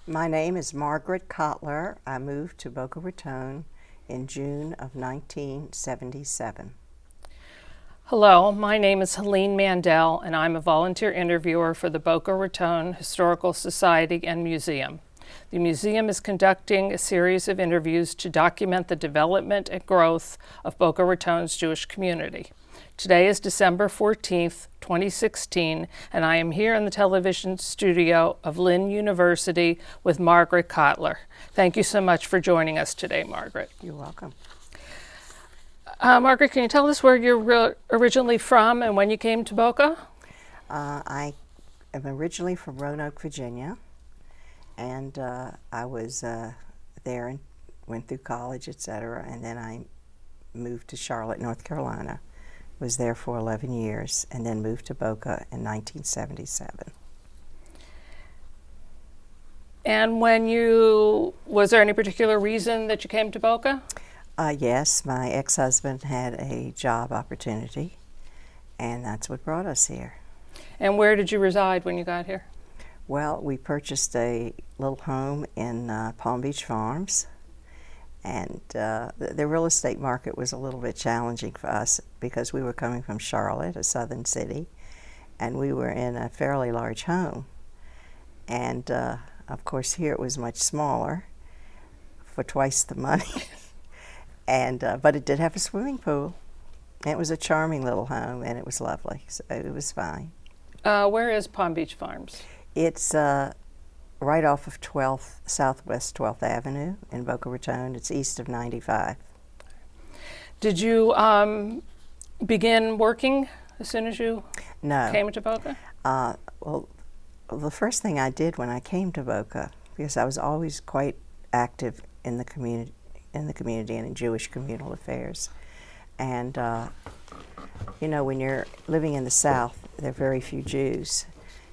My name is Margaret Kottler. I moved to Boca Raton in June of 1977. Hello, my name is Helene Mandel, and I'm a volunteer interviewer for the Boca Raton Historical Society and Museum. The museum is conducting a series of interviews to document the development and growth of Boca Raton's Jewish community. Today is December 14th, 2016, and I am here in the television studio of Lynn University with Margaret Kottler. Thank you so much for joining us today, Margaret. You're welcome. Margaret, can you tell us where you're originally from and when you came to Boca? I am originally from Roanoke, Virginia, and I was there and went through college, etc., and then I moved to Charlotte, North Carolina. Was there for 11 years, and then moved to Boca in 1977. And was there any particular reason that you came to Boca? Yes, my ex-husband had a job opportunity, and that's what brought us here. And where did you reside when you got here? Well, we purchased a little home in Palm Beach Farms, and the real estate market was a little bit challenging for us because we were coming from Charlotte, a southern city, and we were in a fairly large home. And of course here it was much smaller for twice the money. But it did have a swimming pool. It was a charming little home, and it was lovely, so it was fine. Where is Palm Beach Farms? It's right off of Southwest 12th Avenue in Boca Raton. It's east of 95. Did you begin working as soon as you came to Boca? Well, the first thing I did when I came to Boca, because I was always quite active in the community and in Jewish communal affairs. And, when you're living in the South, there are very few Jews.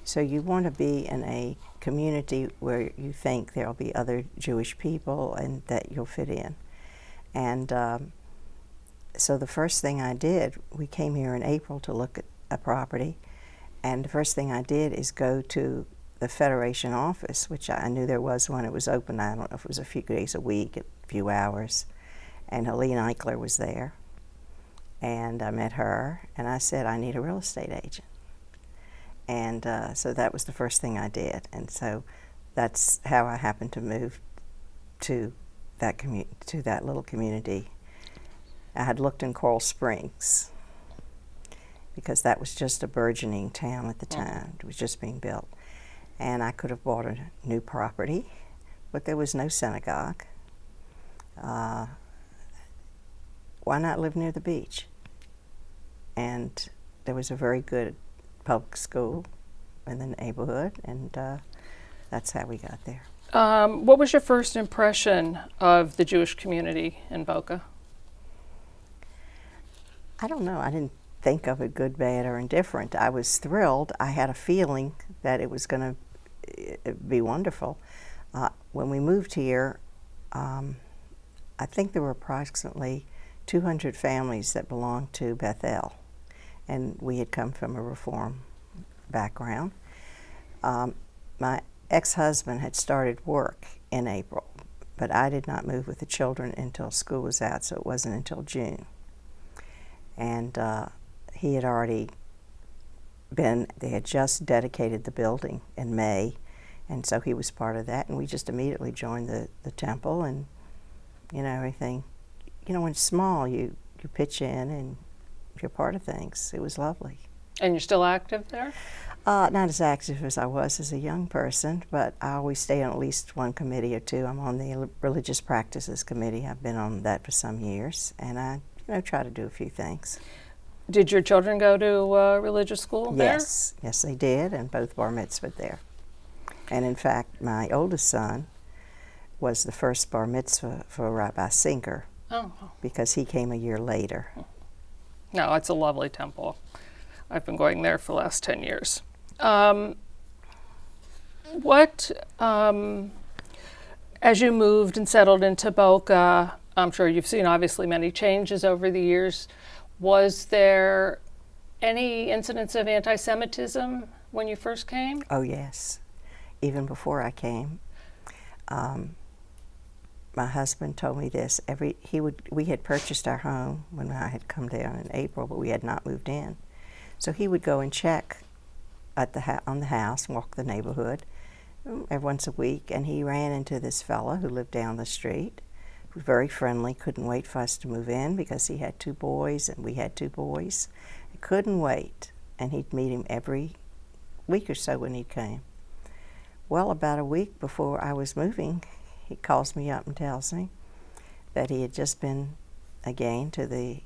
So you want to be in a community where you think there'll be other Jewish people and that you'll fit in. And so the first thing I did, we came here in April to look at a property, and the first thing I did is go to the Federation office, which I knew there was one. It was open, I don't know if it was a few days a week, a few hours, and Helene Eichler was there. And I met her, and I said, I need a real estate agent. And so that was the first thing I did. And so that's how I happened to move to that little community. I had looked in Coral Springs because that was just a burgeoning town at the time. It was just being built. And I could have bought a new property, but there was no synagogue. Why not live near the beach? And there was a very good public school in the neighborhood, and that's how we got there. What was your first impression of the Jewish community in Boca? I don't know. I didn't think of it good, bad, or indifferent. I was thrilled. I had a feeling that it was going to be wonderful. When we moved here, I think there were approximately 200 families that belonged to Bethel, and we had come from a Reform background. My ex-husband had started work in April, but I did not move with the children until school was out, so it wasn't until June. And he had already they had just dedicated the building in May, and so he was part of that, and we just immediately joined the temple, and everything. When it's small, you pitch in and you're part of things. It was lovely. And you're still active there? Not as active as I was as a young person, but I always stay on at least one committee or two. I'm on the Religious Practices Committee. I've been on that for some years, and I try to do a few things. Did your children go to religious school there? Yes, they did, and both bar mitzvahed there. And in fact, my oldest son was the first bar mitzvah for Rabbi Sinker, because he came a year later. No, it's a lovely temple. I've been going there for the last 10 years. As you moved and settled into Boca, I'm sure you've seen obviously many changes over the years. Was there any incidents of anti-Semitism when you first came? Oh, yes. Even before I came. my husband told me this. We had purchased our home when I had come down in April, but we had not moved in. So he would go and check at on the house, walk the neighborhood every once a week, and he ran into this fella who lived down the street, who was very friendly, couldn't wait for us to move in because he had 2 boys and we had 2 boys. He couldn't wait, and he'd meet him every week or so when he came. Well, about a week before I was moving, he calls me up and tells me that he had just been again to the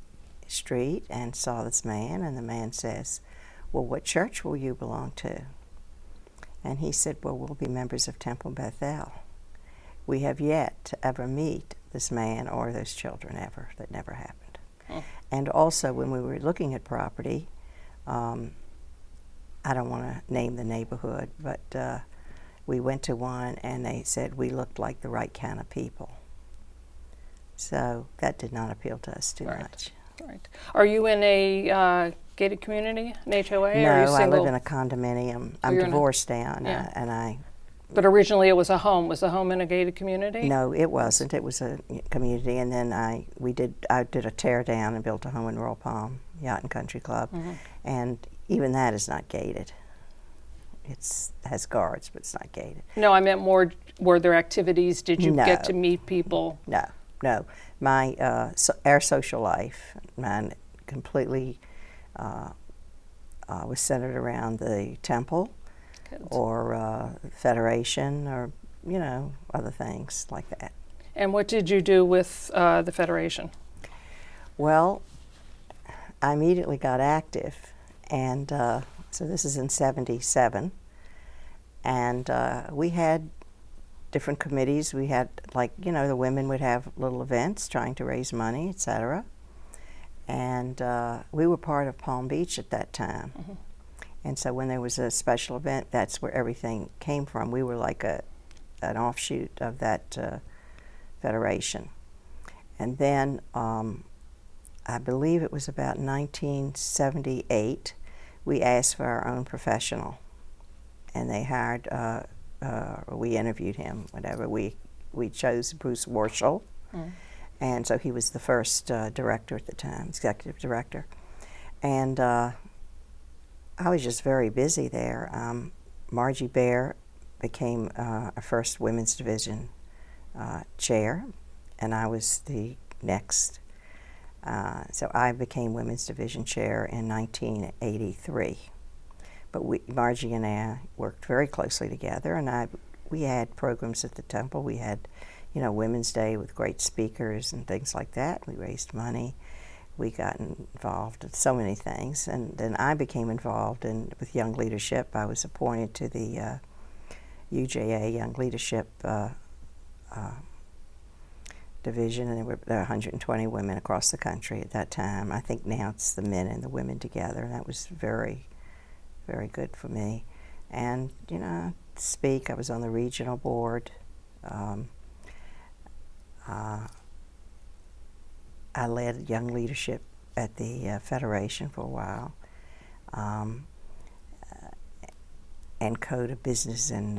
street and saw this man, and the man says, "Well, what church will you belong to?" And he said, "Well, we'll be members of Temple Bethel." We have yet to ever meet this man or those children ever. That never happened. Oh. And also, when we were looking at property, I don't want to name the neighborhood, but we went to one and they said we looked like the right kind of people. So that did not appeal to us too much. Right. Are you in a gated community, an HOA? No, or are you single? I live in a condominium. I'm divorced now, and I. But originally it was a home. Was the home in a gated community? No, it wasn't. It was a community, and then I did a tear down and built a home in Royal Palm Yacht and Country Club, and even that is not gated. It has guards, but it's not gated. No, I meant more. Were there activities? Did you get to meet people? No. My our social life, mine completely was centered around the temple. Or Federation, or other things like that. And what did you do with the Federation? Well, I immediately got active, and so this is in '77, and we had different committees. We had, the women would have little events trying to raise money, etc. And we were part of Palm Beach at that time. Mm-hmm. And so when there was a special event, that's where everything came from. We were like an offshoot of that federation. And then I believe it was about 1978, we asked for our own professional. And they hired, we interviewed him, whatever. We chose Bruce Warshall. Mm. And so he was the first director at the time, executive director. And I was just very busy there. Margie Bear became our first women's division chair, and I was the next. So I became women's division chair in 1983. But Margie and I worked very closely together, and we had programs at the temple. We had, Women's Day with great speakers and things like that. We raised money. We got involved in so many things, and then I became involved with Young Leadership. I was appointed to the UJA Young Leadership division, and there were 120 women across the country at that time. I think now it's the men and the women together, and that was very, very good for me. And, I was on the regional board. I led young leadership at the Federation for a while, and co-ed business and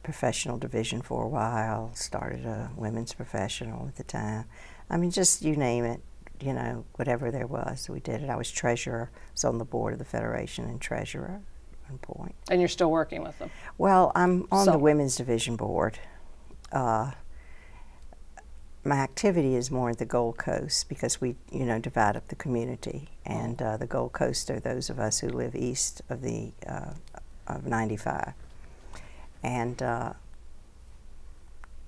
professional division for a while, started a women's professional at the time. I mean, just you name it, whatever there was, we did it. I was treasurer, was on the board of the Federation and treasurer at one point. And you're still working with them? Well, I'm on the women's division board. My activity is more at the Gold Coast because we, divide up the community, and the Gold Coast are those of us who live east of of 95. And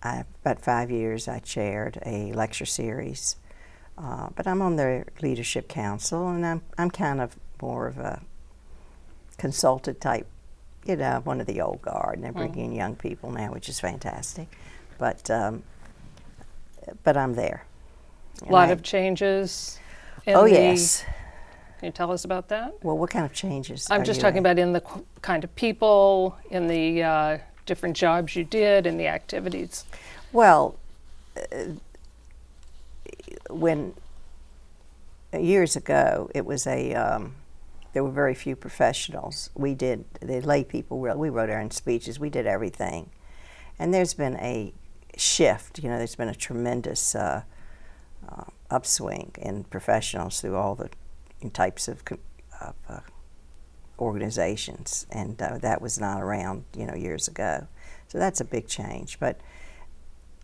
about 5 years I chaired a lecture series, but I'm on the leadership council, and I'm kind of more of a consultant type, one of the old guard, and they're bringing in young people now, which is fantastic. But I'm there. A lot of changes. Yes. Can you tell us about that? Well, what kind of changes? I'm just talking about in the kind of people, in the different jobs you did, and the activities. Well, when years ago, it was there were very few professionals. We did, the lay people, we wrote our own speeches, we did everything. And there's been a shift. You know, there's been a tremendous upswing in professionals through all the types of organizations, and that was not around, you know, years ago. So that's a big change. But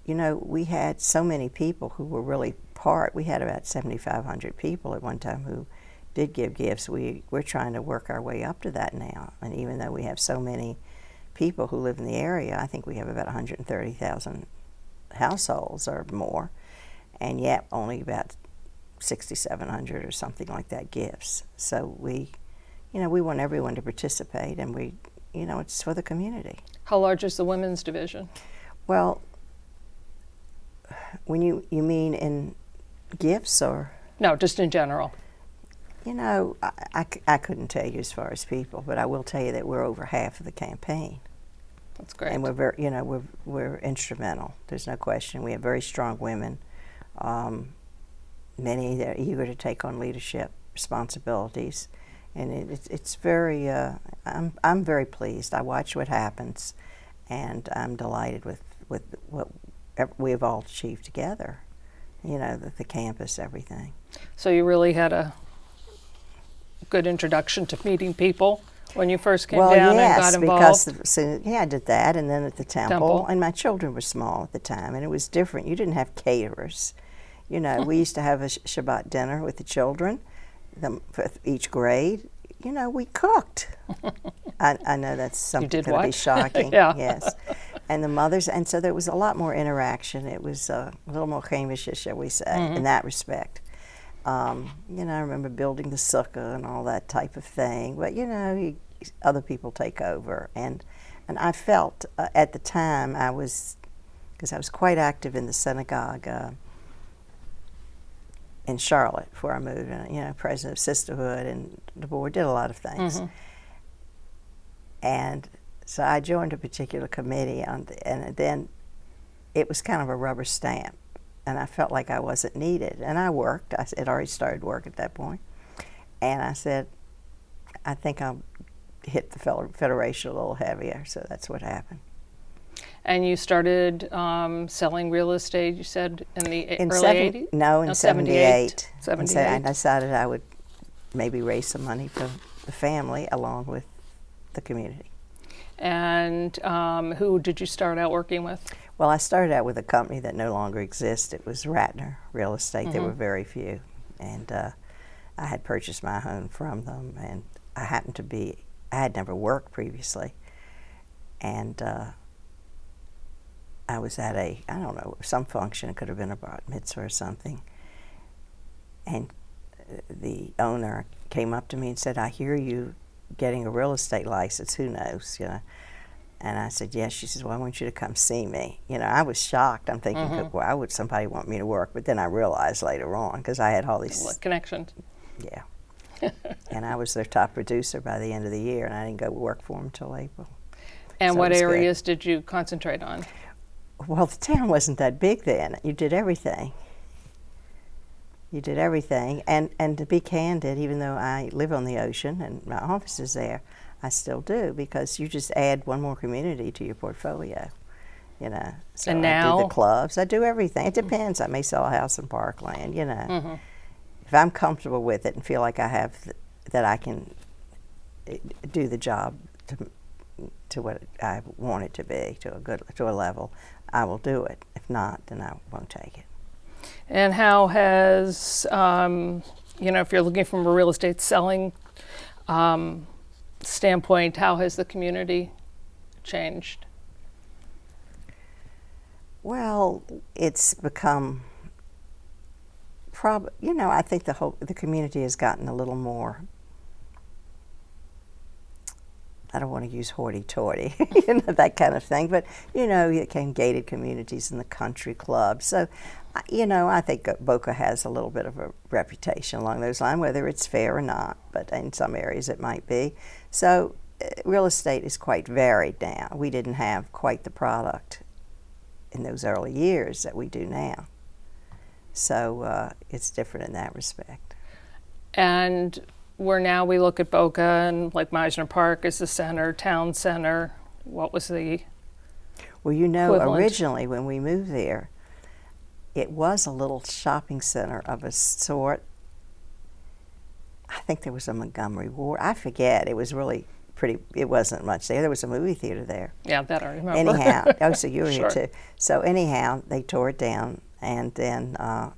you know, we had so many people who were really part. We had about 7,500 people at one time who did give gifts. We're trying to work our way up to that now. And even though we have so many people who live in the area, I think we have about 130,000 households or more, and yet only about 6,700 or something like that gifts. So we want everyone to participate, and it's for the community. How large is the women's division? Well, when you mean in gifts or? No, just in general. You know, I couldn't tell you as far as people, but I will tell you that we're over half of the campaign. That's great. And we're instrumental. There's no question. We have very strong women. Many that are eager to take on leadership responsibilities, and it's very. I'm very pleased. I watch what happens, and I'm delighted with what we have all achieved together. You know, the campus, everything. So you really had a good introduction to meeting people when you first came down and got involved? Because I did that, and then at the temple, and my children were small at the time, and it was different. You didn't have caterers. You know, we used to have a Shabbat dinner with the children, for each grade. You know, we cooked. I know that's something going to be shocking. Yeah. Yes. And the mothers, and so there was a lot more interaction. It was a little more Hamish, shall we say, in that respect. You know, I remember building the sukkah and all that type of thing. But, you know, other people take over. And I felt at the time because I was quite active in the synagogue in Charlotte before I moved. And, you know, president of Sisterhood and the board, did a lot of things. And so I joined a particular committee, and then it was kind of a rubber stamp. And I felt like I wasn't needed. And I worked. I had already started work at that point. And I said, I think I'll hit the Federation a little heavier. So that's what happened. And you started selling real estate, you said, in the early 80s? No, in 78. 78. And I decided I would maybe raise some money for the family along with the community. And who did you start out working with? Well, I started out with a company that no longer exists. It was Raton Real Estate. There were very few. And I had purchased my home from them. And I had never worked previously. And I was at some function. It could have been a bar mitzvah or something. And the owner came up to me and said, I hear you getting a real estate license. Who knows, you know? And I said, yes. She says, well, I want you to come see me. You know, I was shocked. I'm thinking, why would somebody want me to work? But then I realized later on, because I had all these connections. Yeah. And I was their top producer by the end of the year, and I didn't go work for them until April. And so what areas did you concentrate on? Well, the town wasn't that big then. You did everything. You did everything. And to be candid, even though I live on the ocean and my office is there, I still do, because you just add one more community to your portfolio, you know. So and now? I do the clubs. I do everything. It depends. I may sell a house in Parkland, you know. If I'm comfortable with it and feel like I have that I can do the job to what I want it to be, to a level, I will do it. If not, then I won't take it. And how has, if you're looking from a real estate selling standpoint, how has the community changed? Well, it's become I think the community has gotten a little more, I don't want to use hoity-toity, that kind of thing, but, it came gated communities in the country clubs. So, I think Boca has a little bit of a reputation along those lines, whether it's fair or not, but in some areas it might be. So, real estate is quite varied now. We didn't have quite the product in those early years that we do now. So, it's different in that respect. And where we look at Boca and like Meisner Park as the center, town center, what was the... Well, you know, equivalent. originally when we moved there, it was a little shopping center of a sort. I think there was a Montgomery Ward. I forget. It was really pretty. It wasn't much there. There was a movie theater there. Yeah, that I remember. Anyhow, oh, so you were Sure. here too. So anyhow, they tore it down, and then, of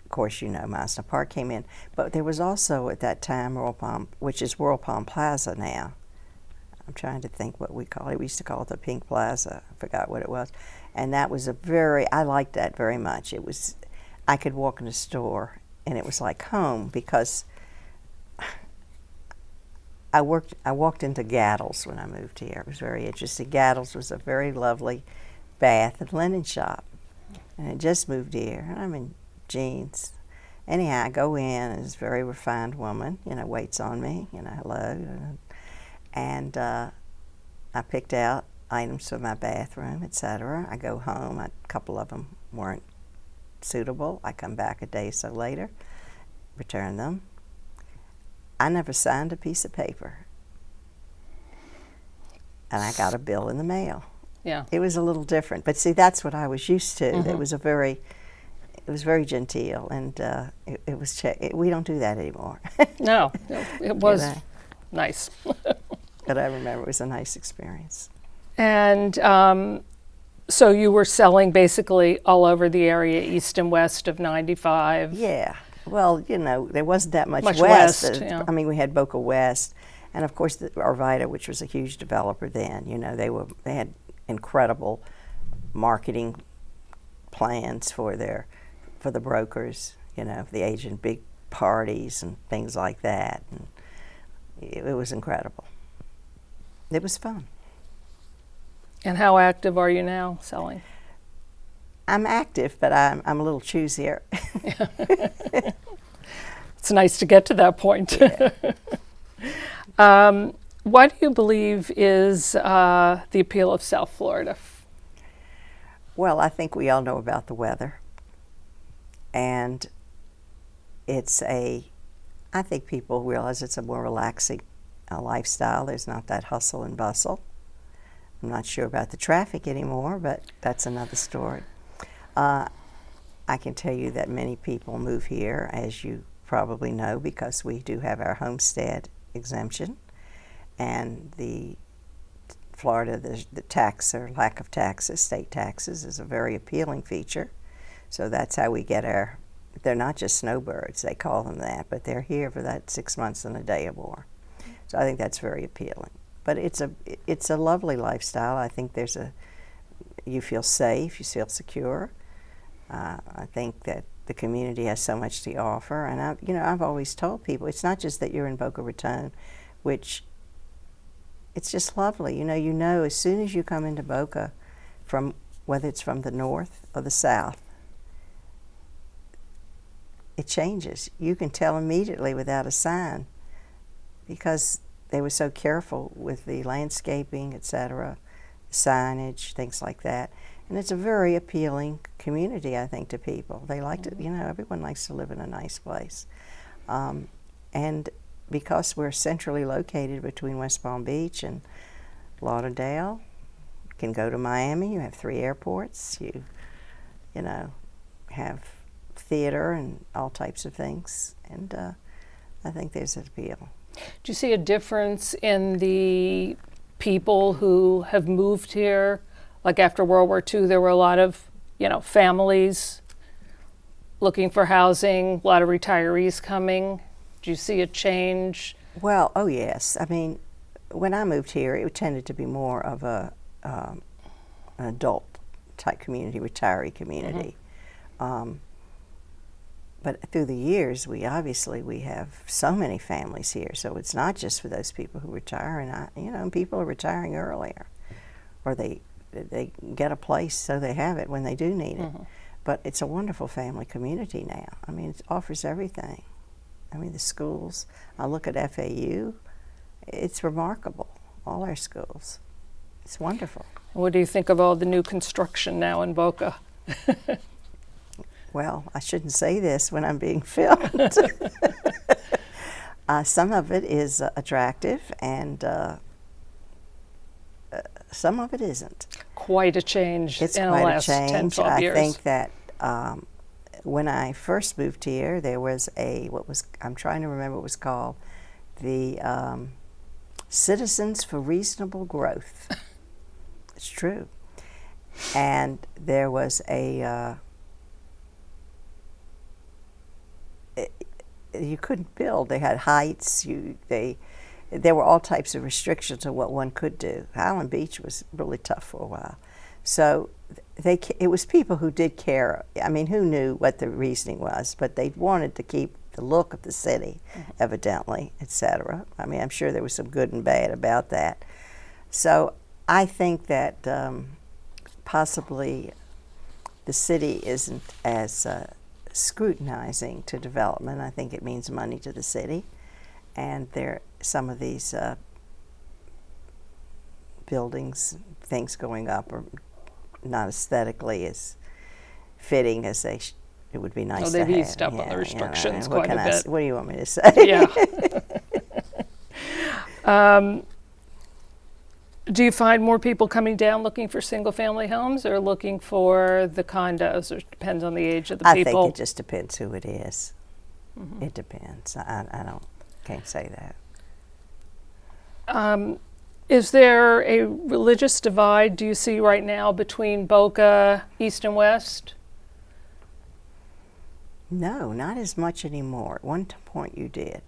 course, you know, Meisner Park came in. But there was also at that time Royal Palm, which is Royal Palm Plaza now. I'm trying to think what we call it. We used to call it the Pink Plaza. I forgot what it was. And that was I liked that very much. It was, I could walk in the store and it was like home because I walked into Gaddles when I moved here. It was very interesting. Gaddles was a very lovely bath and linen shop. And I just moved here and I'm in jeans. Anyhow, I go in and this very refined woman, you know, waits on me, you know, hello. And I picked out items for my bathroom, etc. I go home. A couple of them weren't suitable. I come back a day or so later, return them. I never signed a piece of paper. And I got a bill in the mail. Yeah. It was a little different. But see, that's what I was used to. Mm-hmm. It was very genteel. And we don't do that anymore. No, it was You know. nice. But I remember it was a nice experience. And so you were selling basically all over the area, east and west of 95. Yeah. Well, you know, there wasn't that much west, yeah. I mean, we had Boca West, and of course, Arvida, which was a huge developer then. You know, they had incredible marketing plans for the brokers. You know, the agent, big parties and things like that, and it was incredible. It was fun. And how active are you now selling? I'm active, but I'm a little choosier. It's nice to get to that point. Yeah. What do you believe is the appeal of South Florida? Well, I think we all know about the weather. And I think people realize it's a more relaxing lifestyle. There's not that hustle and bustle. I'm not sure about the traffic anymore, but that's another story. I can tell you that many people move here, as you probably know, because we do have our homestead exemption. And Florida, the tax or lack of taxes, state taxes, is a very appealing feature. So that's how we get they're not just snowbirds, they call them that, but they're here for that 6 months and a day or more. So I think that's very appealing. But it's a lovely lifestyle. I think you feel safe, you feel secure. I think that the community has so much to offer, and I've always told people it's not just that you're in Boca Raton, which it's just lovely. You know, as soon as you come into Boca, whether it's from the north or the south, it changes. You can tell immediately without a sign, because they were so careful with the landscaping, etc., signage, things like that. And it's a very appealing community, I think, to people. They like to, everyone likes to live in a nice place. And because we're centrally located between West Palm Beach and Lauderdale, you can go to Miami. You have 3 airports. You have theater and all types of things. And I think there's an appeal. Do you see a difference in the people who have moved here? Like after World War II, there were a lot of, families looking for housing, a lot of retirees coming. Do you see a change? Well, oh yes. I mean, when I moved here, it tended to be more of an adult type community, retiree community. Mm-hmm. But through the years, we have so many families here, so it's not just for those people who retire, and people are retiring earlier, or they get a place so they have it when they do need it. Mm-hmm. But it's a wonderful family community now. I mean, it offers everything. I mean, the schools. I look at FAU. It's remarkable. All our schools. It's wonderful. What do you think of all the new construction now in Boca? Well, I shouldn't say this when I'm being filmed. Some of it is attractive, and some of it isn't. quite a change It's in the quite a last 10, change. 12 I years. think that when I first moved here, there was I'm trying to remember what it was called, the Citizens for Reasonable Growth. It's true. And there was you couldn't build. They had heights. There were all types of restrictions on what one could do. Highland Beach was really tough for a while. So it was people who did care. I mean, who knew what the reasoning was, but they wanted to keep the look of the city, evidently, etc. I mean, I'm sure there was some good and bad about that. So I think that possibly the city isn't as scrutinizing to development. I think it means money to the city, and some of these buildings, things going up are not aesthetically as fitting as it would be nice to have. They've eased up on the restrictions quite a bit. What do you want me to say? Yeah. Do you find more people coming down looking for single-family homes or looking for the condos, or it depends on the age of the people? I think it just depends who it is. Mm-hmm. It depends. I can't say that. Is there a religious divide, do you see right now, between Boca, East and West? No, not as much anymore. At one point you did.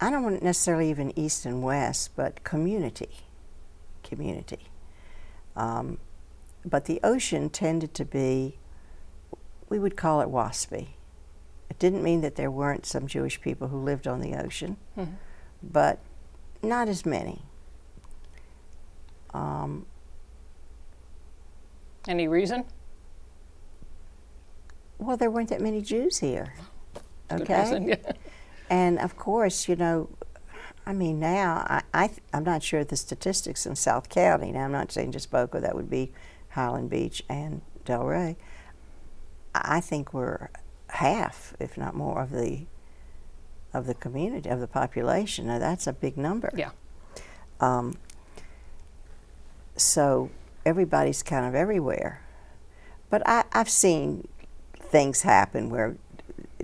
I don't want necessarily even East and West, but community. But the ocean tended to be, we would call it waspy. It didn't mean that there weren't some Jewish people who lived on the ocean, but not as many. Any reason? Well, there weren't that many Jews here. Good Okay? reason, yeah. And of course, I mean, now, I'm not sure of the statistics in South County. Now, I'm not saying just Boca, that would be Highland Beach and Delray. I think we're half, if not more, of the community, of the population. Now, that's a big number. Yeah. So everybody's kind of everywhere. But I've seen things happen where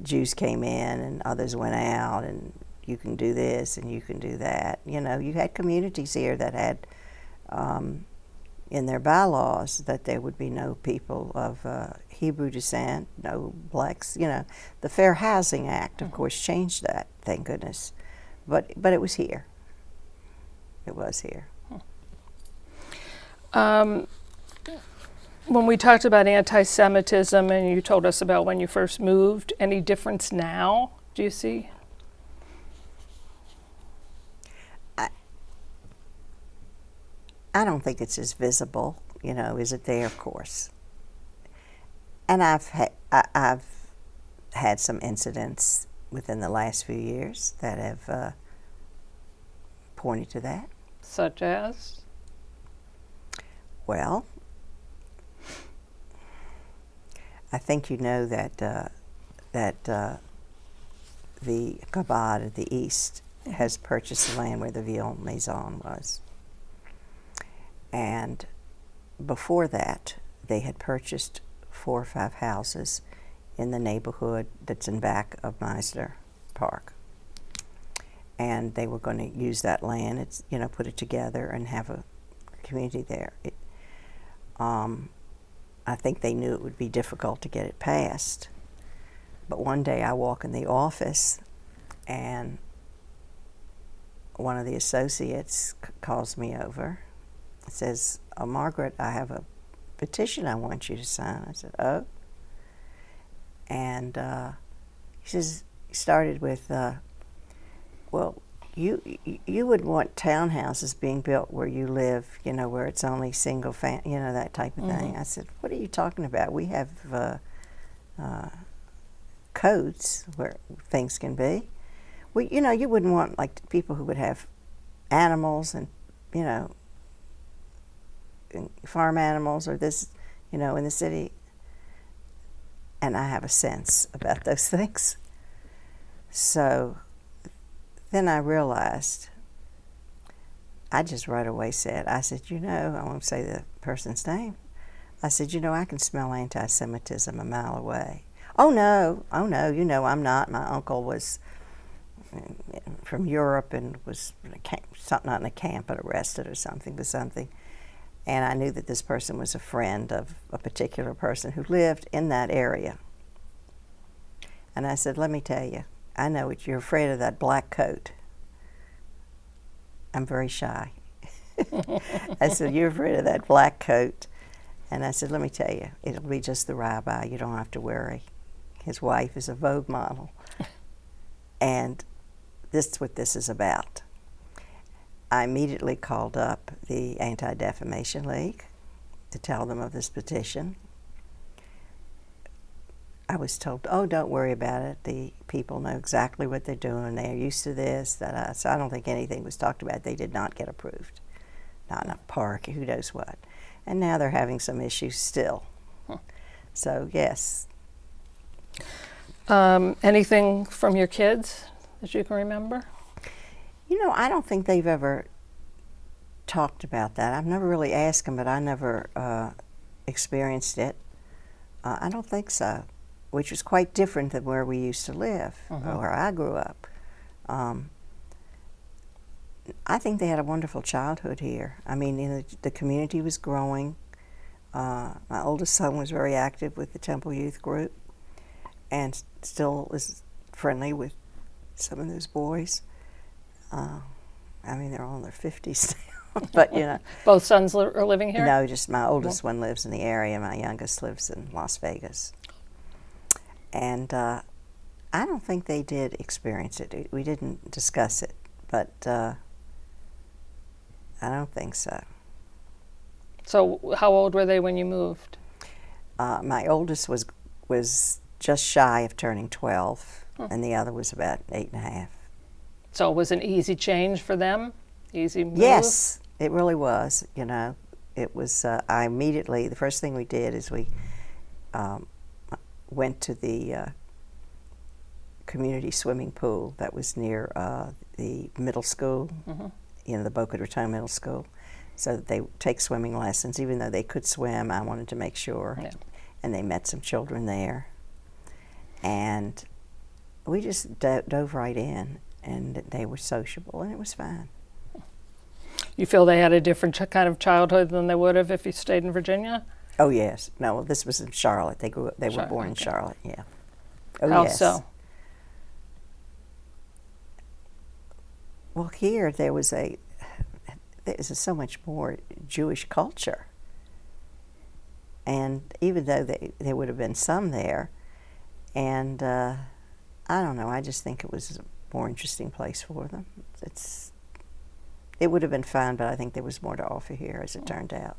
Jews came in and others went out, and you can do this and you can do that. You had communities here that had in their bylaws that there would be no people of Hebrew descent, no blacks. The Fair Housing Act, of course, changed that, thank goodness. But it was here. It was here. When we talked about anti-Semitism and you told us about when you first moved, any difference now, do you see? I don't think it's as visible, is it there? Of course. And I've had some incidents within the last few years that have pointed to that. Such as? Well, I think you know that the Chabad of the East has purchased the land where the Ville Maison was. And before that, they had purchased 4 or 5 houses in the neighborhood that's in back of Meisner Park. And they were going to use that land, put it together and have a community there. I think they knew it would be difficult to get it passed. But one day I walk in the office and one of the associates calls me over and says, "Oh, Margaret, I have a petition I want you to sign." I said, "Oh?" And he started with, well, you would want townhouses being built where you live, where it's only single family, that type of thing. I said, "What are you talking about? We have codes where things can be. Well, you wouldn't want like people who would have animals and, farm animals or this, in the city." And I have a sense about those things. So then I realized I just right away said, I said, I won't say the person's name. I said, I can smell anti-Semitism a mile away. Oh no, I'm not. My uncle was from Europe and was not in a camp, but arrested or something for something. And I knew that this person was a friend of a particular person who lived in that area. And I said, let me tell you, I know what you're afraid of, that black coat. I'm very shy. I said, you're afraid of that black coat. And I said, let me tell you, it'll be just the rabbi. You don't have to worry. His wife is a Vogue model. And this is what this is about. I immediately called up the Anti-Defamation League to tell them of this petition. I was told, oh, don't worry about it. The people know exactly what they're doing. They're used to this. So I don't think anything was talked about. They did not get approved. Not enough park, who knows what. And now they're having some issues still. So, yes. Anything from your kids that you can remember? I don't think they've ever talked about that. I've never really asked them, but I never experienced it. I don't think so, which was quite different than where we used to live, where I grew up. I think they had a wonderful childhood here. I mean, the community was growing. My oldest son was very active with the Temple Youth Group and still is friendly with some of those boys. I mean, they're all in their 50s now, but Both sons are living here? No, just my oldest one lives in the area. My youngest lives in Las Vegas. And I don't think they did experience it. We didn't discuss it, but I don't think so. So how old were they when you moved? My oldest was just shy of turning 12, and the other was about 8.5. So it was an easy change for them? Easy move? Yes, it really was. It was. I immediately, the first thing we did is we went to the community swimming pool that was near the middle school, the Boca Raton Middle School, so that they take swimming lessons. Even though they could swim, I wanted to make sure. Yeah. And they met some children there, and we just dove right in. And they were sociable, and it was fine. You feel they had a different kind of childhood than they would have if you stayed in Virginia? Oh yes. No, this was in Charlotte. They were born in Charlotte. Yeah. Oh, how yes. so? Well, here there's so much more Jewish culture, and even though there would have been some there, and I don't know. I just think it was more interesting place for them. It would have been fun, but I think there was more to offer here, as it turned out.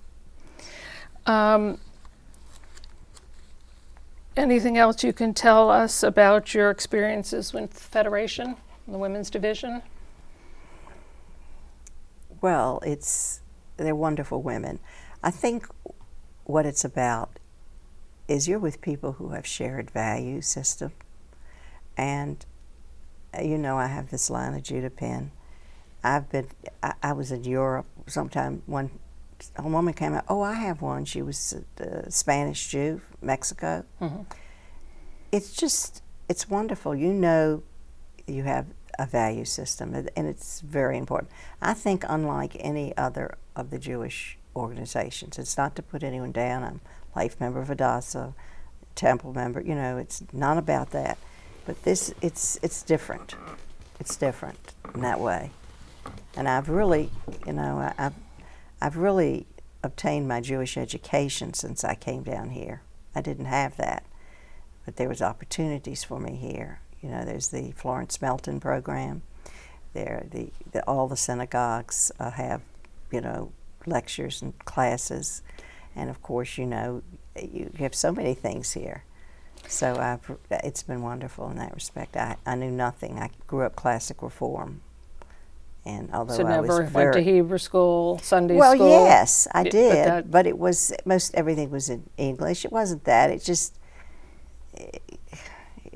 Anything else you can tell us about your experiences with Federation, the women's division? Well, they're wonderful women. I think what it's about is you're with people who have shared value system, and I have this line of Judah pen. I was in Europe sometime. A woman came out, oh, I have one. She was a Spanish Jew, Mexico. It's wonderful. You have a value system, and it's very important. I think unlike any other of the Jewish organizations, it's not to put anyone down. I'm a life member of Hadassah, Temple member. It's not about that. But it's different. It's different in that way. And I've really, I've really obtained my Jewish education since I came down here. I didn't have that, but there was opportunities for me here. There's the Florence Melton program. All the synagogues have, lectures and classes, and of course, you have so many things here. So it's been wonderful in that respect. I knew nothing. I grew up classic reform, and although so I was never went to Hebrew school, Sunday school. Well, yes, I did, but it was everything was in English. It wasn't that. It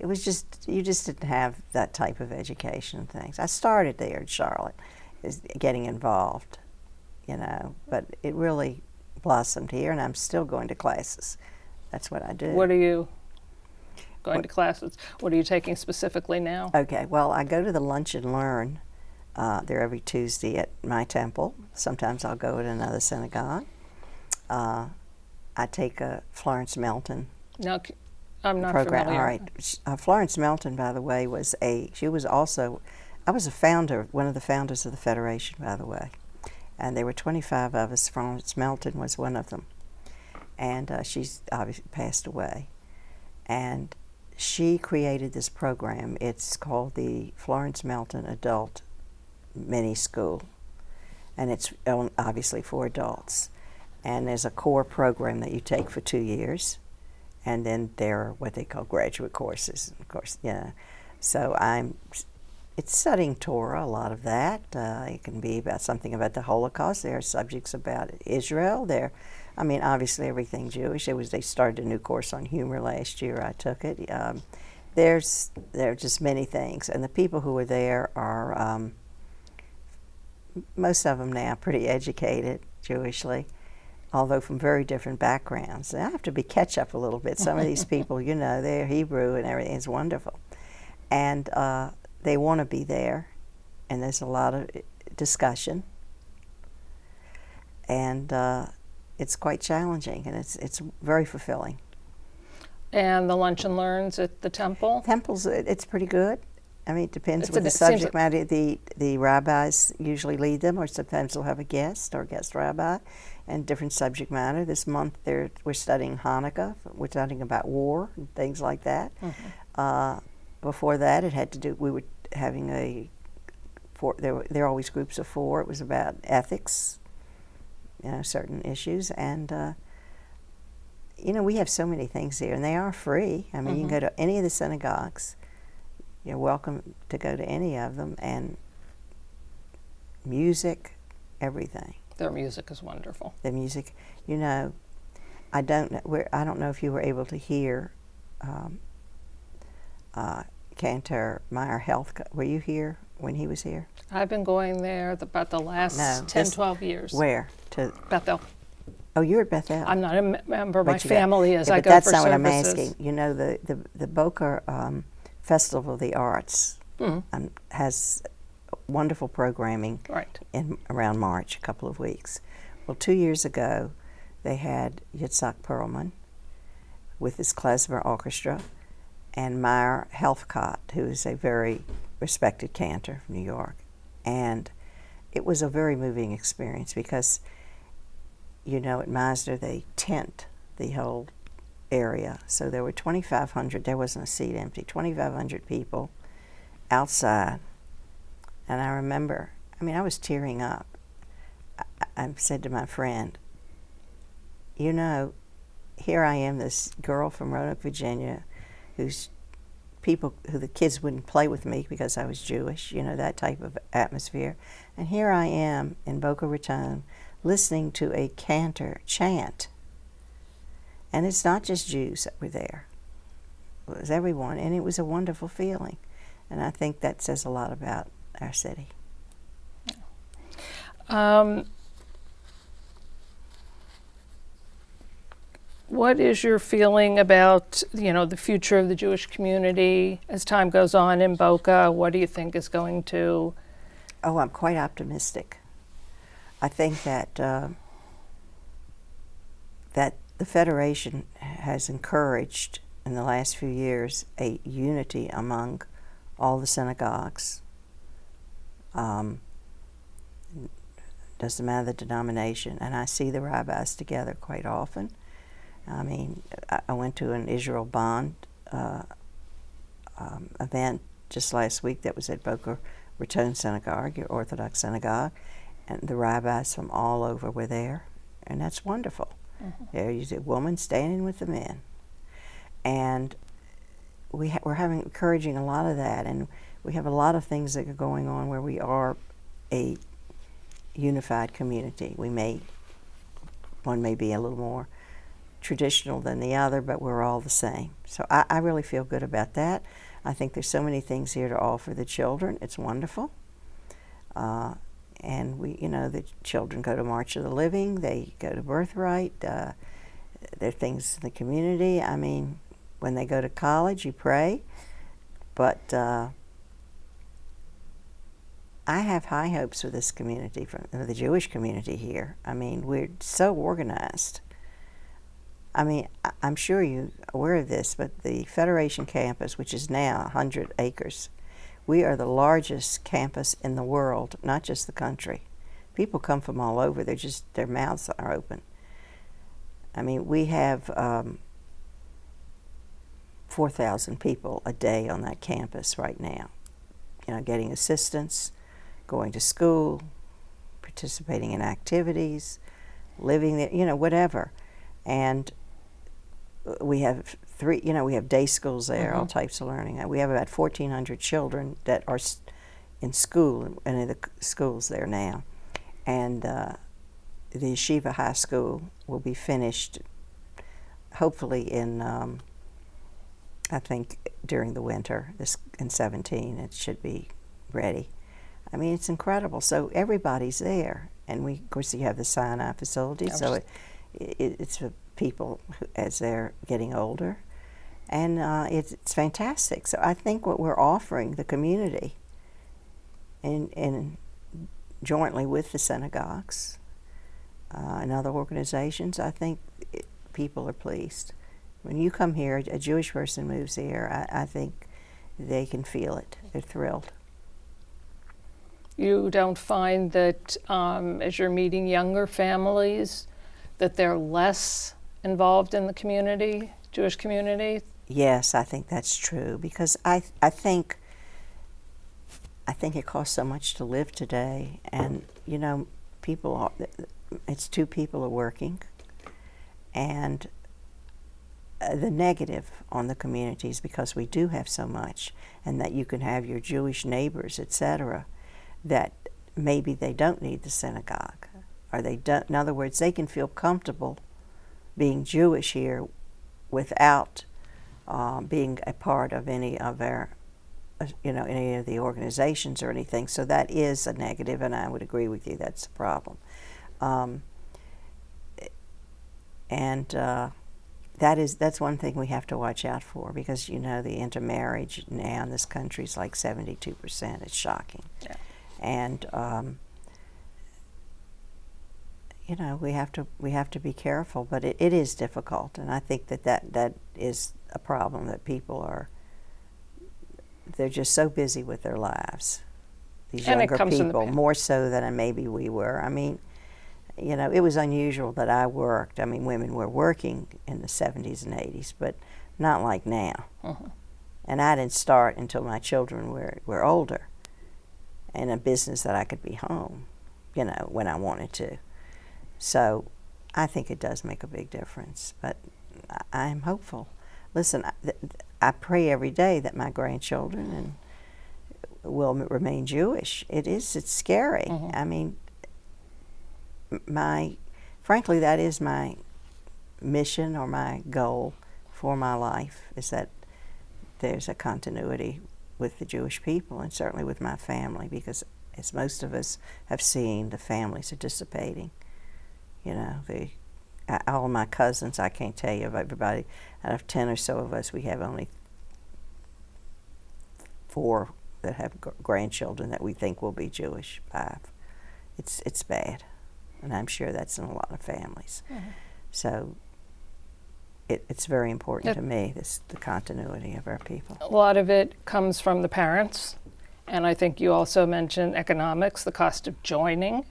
was just you just didn't have that type of education and things. I started there in Charlotte, getting involved, but it really blossomed here, and I'm still going to classes. That's what I do. What are you going to classes? What are you taking specifically now? Okay, well, I go to the Lunch and Learn. They're every Tuesday at my temple. Sometimes I'll go at another synagogue. I take a Florence Melton No, I'm not program. familiar. All right. Florence Melton, by the way, I was a founder, one of the founders of the Federation, by the way. And there were 25 of us. Florence Melton was one of them. And she's obviously passed away. And she created this program. It's called the Florence Melton Adult Mini School. And it's obviously for adults. And there's a core program that you take for 2 years. And then there are what they call graduate courses, of course, So it's studying Torah, a lot of that. It can be about something about the Holocaust. There are subjects about Israel. Obviously everything Jewish. They started a new course on humor last year. I took it. There are just many things. And the people who are there are, most of them now, pretty educated Jewishly, although from very different backgrounds. And I have to catch up a little bit. Some of these people, they're Hebrew and everything is wonderful. And they want to be there, and there's a lot of discussion. And it's quite challenging, and it's very fulfilling. And the Lunch and Learns at the temple? Temples, it's pretty good. It depends It what the seems subject matter. The rabbis usually lead them, or sometimes they'll have a guest or guest rabbi, and different subject matter. This month we're studying Hanukkah. We're studying about war and things like that. Mm-hmm. Before that, we were having there are always groups of 4. It was about ethics, certain issues, and we have so many things here, and they are free. You can go to any of the synagogues. You're welcome to go to any of them, and music, everything. Their music is wonderful. The music, I don't know if you were able to hear Cantor Meyer Health. Were you here when he was here? I've been going there about the last 12 years. Where? To Bethel. Oh, you're at Bethel. I'm not a member of my But you family as I but go that's for not services. what I'm asking. The Boca Festival of the Arts has wonderful programming Right. around March, a couple of weeks. Well, 2 years ago, they had Yitzhak Perlman with his klezmer orchestra, and Meyer Helfgott, who is a very respected cantor from New York. And it was a very moving experience because, at Meisner, they tent the whole area. So there were 2,500, there wasn't a seat empty, 2,500 people outside. And I remember, I was tearing up. I said to my friend, here I am, this girl from Roanoke, Virginia, who the kids wouldn't play with me because I was Jewish, that type of atmosphere. And here I am in Boca Raton listening to a cantor chant. And it's not just Jews that were there. It was everyone, and it was a wonderful feeling. And I think that says a lot about our city. What is your feeling about, the future of the Jewish community as time goes on in Boca? What do you think is going to... Oh, I'm quite optimistic. I think that that the Federation has encouraged in the last few years a unity among all the synagogues. Doesn't matter the denomination, and I see the rabbis together quite often. I went to an Israel Bond event just last week that was at Boca Raton Synagogue, your Orthodox synagogue, and the rabbis from all over were there, and that's wonderful. Mm-hmm. There's a woman standing with the men, and we're encouraging a lot of that, and we have a lot of things that are going on where we are a unified community. One may be a little more traditional than the other, but we're all the same. So I really feel good about that. I think there's so many things here to offer the children. It's wonderful. and the children go to March of the Living, they go to Birthright, there are things in the community. I mean, when they go to college, you pray, but I have high hopes for this community, for the Jewish community here. I mean, we're so organized. I mean, I'm sure you're aware of this, but the Federation campus, which is now 100 acres, we are the largest campus in the world, not just the country. People come from all over. Their mouths are open. I mean, we have 4,000 people a day on that campus right now, getting assistance, going to school, participating in activities, living there, whatever. And we have we have day schools there, all types of learning. We have about 1,400 children that are in school, in the schools there now. And the Yeshiva High School will be finished hopefully in, I think, during the winter, in 17, it should be ready. I mean, it's incredible. So everybody's there. And of course, you have the Sinai facility, so it's for people as they're getting older. And it's fantastic. So I think what we're offering the community, and jointly with the synagogues and other organizations, I think people are pleased. When you come here, a Jewish person moves here, I think they can feel it. They're thrilled. You don't find that as you're meeting younger families that they're less involved in the community, Jewish community? Yes, I think that's true, because I think it costs so much to live today, and it's two people are working, and the negative on the communities, because we do have so much, and that you can have your Jewish neighbors, etc., that maybe they don't need the synagogue, or they don't. In other words, they can feel comfortable being Jewish here without being a part of any of our, any of the organizations or anything. So that is a negative, and I would agree with you. That's a problem, that's one thing we have to watch out for, because the intermarriage now in this country is like 72%. It's shocking. Yeah. And we have to be careful, but it is difficult, and I think that is a problem, that they're just so busy with their lives. These younger people, more so than maybe we were. I mean, it was unusual that I worked. I mean, women were working in the 70s and 80s, but not like now. And I didn't start until my children were older, in a business that I could be home, when I wanted to. So I think it does make a big difference, but I am hopeful. Listen, I pray every day that my grandchildren will remain Jewish. It's scary. I mean, frankly, that is my mission, or my goal for my life, is that there's a continuity with the Jewish people, and certainly with my family, because as most of us have seen, the families are dissipating. All my cousins, I can't tell you, of everybody, out of 10 or so of us, we have only 4 that have grandchildren that we think will be Jewish. 5. It's bad, and I'm sure that's in a lot of families. So it's very important to me, the continuity of our people. A lot of it comes from the parents, and I think you also mentioned economics, the cost of joining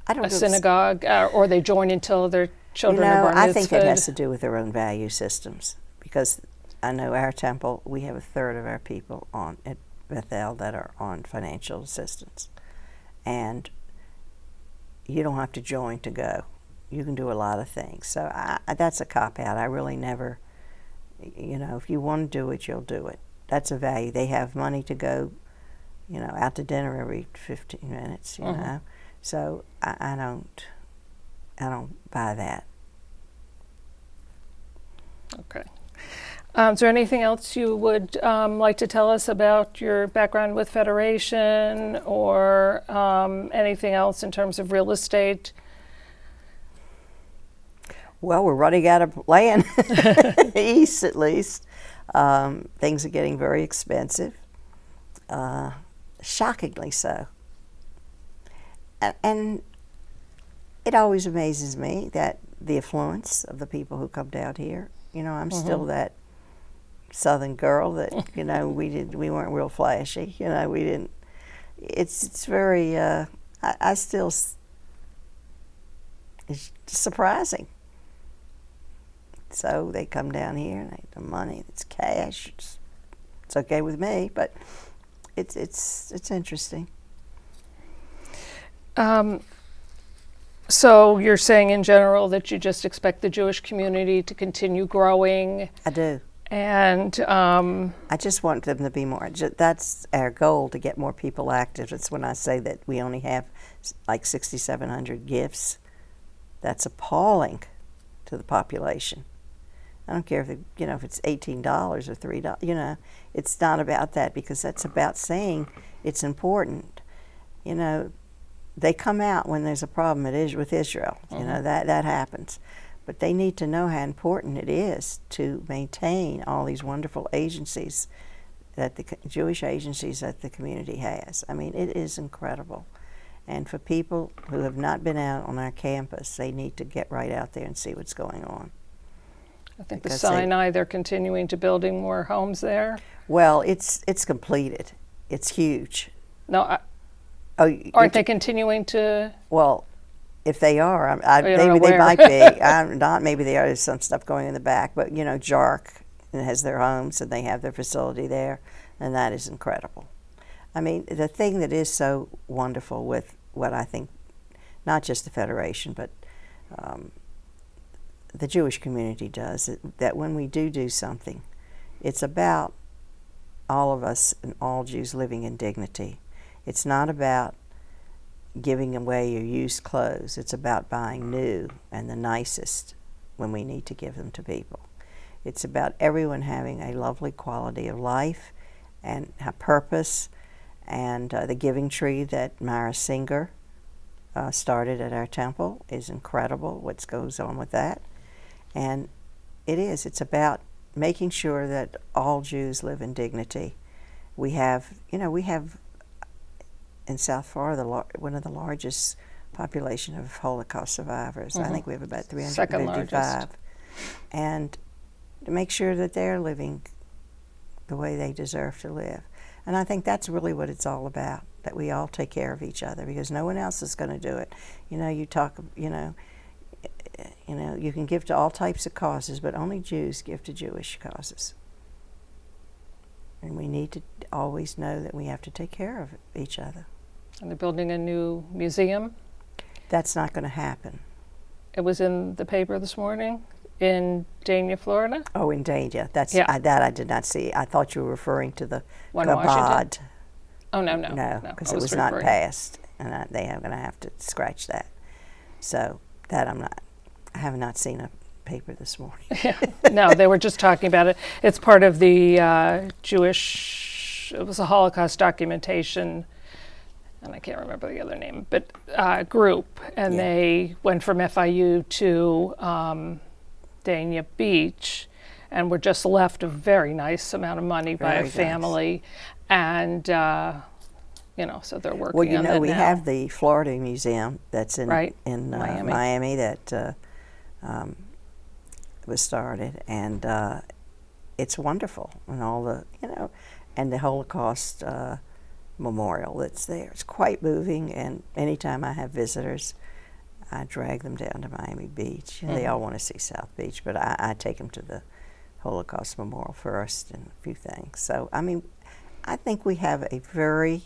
a synagogue, or they join until their children are bar mitzvahed. I think it has to do with their own value systems, because I know our temple, we have 1/3 of our people at Bethel that are on financial assistance, and you don't have to join to go. You can do a lot of things. So that's a cop-out. I really never, if you want to do it, you'll do it. That's a value. They have money to go, out to dinner every 15 minutes, you know. So I don't buy that. Okay. Is there anything else you would like to tell us about your background with Federation or anything else in terms of real estate? Well, we're running out of land, east at least. Things are getting very expensive, shockingly so. And it always amazes me that the affluence of the people who come down here. You know, I'm still that Southern girl that, you know, we weren't real flashy. You know, we didn't. It's very. I still. It's surprising. So they come down here and they have the money. It's cash. It's okay with me, but it's interesting. So you're saying in general that you just expect the Jewish community to continue growing? I do. And I just want them to be more. That's our goal, to get more people active. That's when I say that we only have like 6,700 gifts. That's appalling to the population. I don't care if if it's $18 or $3. You know, it's not about that, because that's about saying it's important. You know, they come out when there's a problem with Israel. You know, that happens. But they need to know how important it is to maintain all these wonderful agencies, that the Jewish agencies that the community has. I mean, it is incredible. And for people who have not been out on our campus, they need to get right out there and see what's going on. I think the Sinai, they're continuing to building more homes there. Well, it's completed. It's huge. No, aren't they continuing to? Well, if they are, maybe they might be. I'm not. Maybe there's some stuff going in the back. But you know, JARC has their homes and they have their facility there, and that is incredible. I mean, the thing that is so wonderful with what I think, not just the Federation, but the Jewish community does, that when we do something, it's about all of us and all Jews living in dignity. It's not about giving away your used clothes. It's about buying new and the nicest when we need to give them to people. It's about everyone having a lovely quality of life and a purpose. And the giving tree that Myra Singer started at our temple is incredible, what goes on with that. And it's about making sure that all Jews live in dignity. We have in South Florida one of the largest population of Holocaust survivors. I think we have about 355. And to make sure that they're living the way they deserve to live. And I think that's really what it's all about, that we all take care of each other, because no one else is going to do it. You know, you can give to all types of causes, but only Jews give to Jewish causes. And we need to always know that we have to take care of each other. And they're building a new museum? That's not going to happen. It was in the paper this morning in Dania, Florida? Oh, in Dania. That I did not see. I thought you were referring to the Chabad. Oh, no. No, because it was not passed, and they are going to have to scratch that. So that I have not seen a paper this morning. No, they were just talking about it. It's part of the Jewish, it was a Holocaust documentation, and I can't remember the other name, but group. And they went from FIU to Dania Beach, and were just left a very nice amount of money by a family. And, so they're working on that now. We have the Florida Museum that's in Miami that was started, and it's wonderful, and all the, and the Holocaust memorial that's there. It's quite moving, and anytime I have visitors, I drag them down to Miami Beach. They all want to see South Beach, but I take them to the Holocaust Memorial first and a few things. So, I mean, I think we have a very,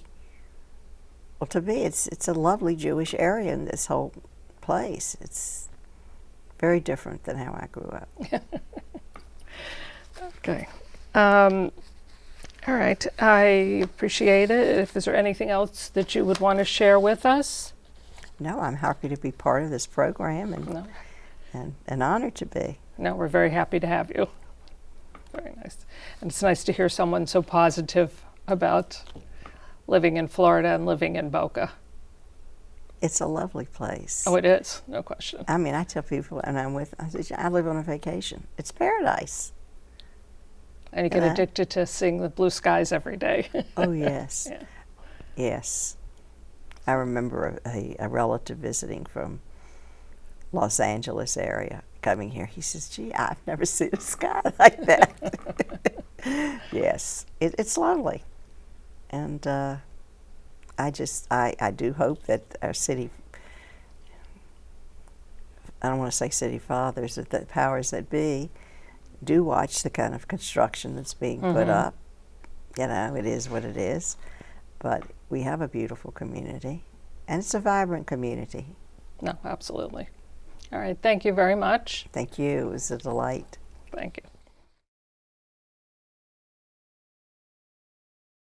well, to me, it's a lovely Jewish area in this whole place. It's very different than how I grew up. Okay. All right. I appreciate it. If is there anything else that you would want to share with us? No, I'm happy to be part of this program, and an honor to be. No, we're very happy to have you. Very Very nice. And it's nice to hear someone so positive about living in Florida and living in Boca. It's a lovely place. Oh, it is, no question. I mean, I tell people when I'm with, I say, I live on a vacation. It's paradise. And you get addicted to seeing the blue skies every day. Oh, yes. Yeah. Yes. I remember a relative visiting from Los Angeles area coming here. He says, gee, I've never seen a sky like that. Yes, it's lovely. And I do hope that our city, I don't want to say city fathers, but the powers that be do watch the kind of construction that's being put up. You know, it is what it is. But we have a beautiful community, and it's a vibrant community. No, absolutely. All right, thank you very much. Thank you. It was a delight. Thank you.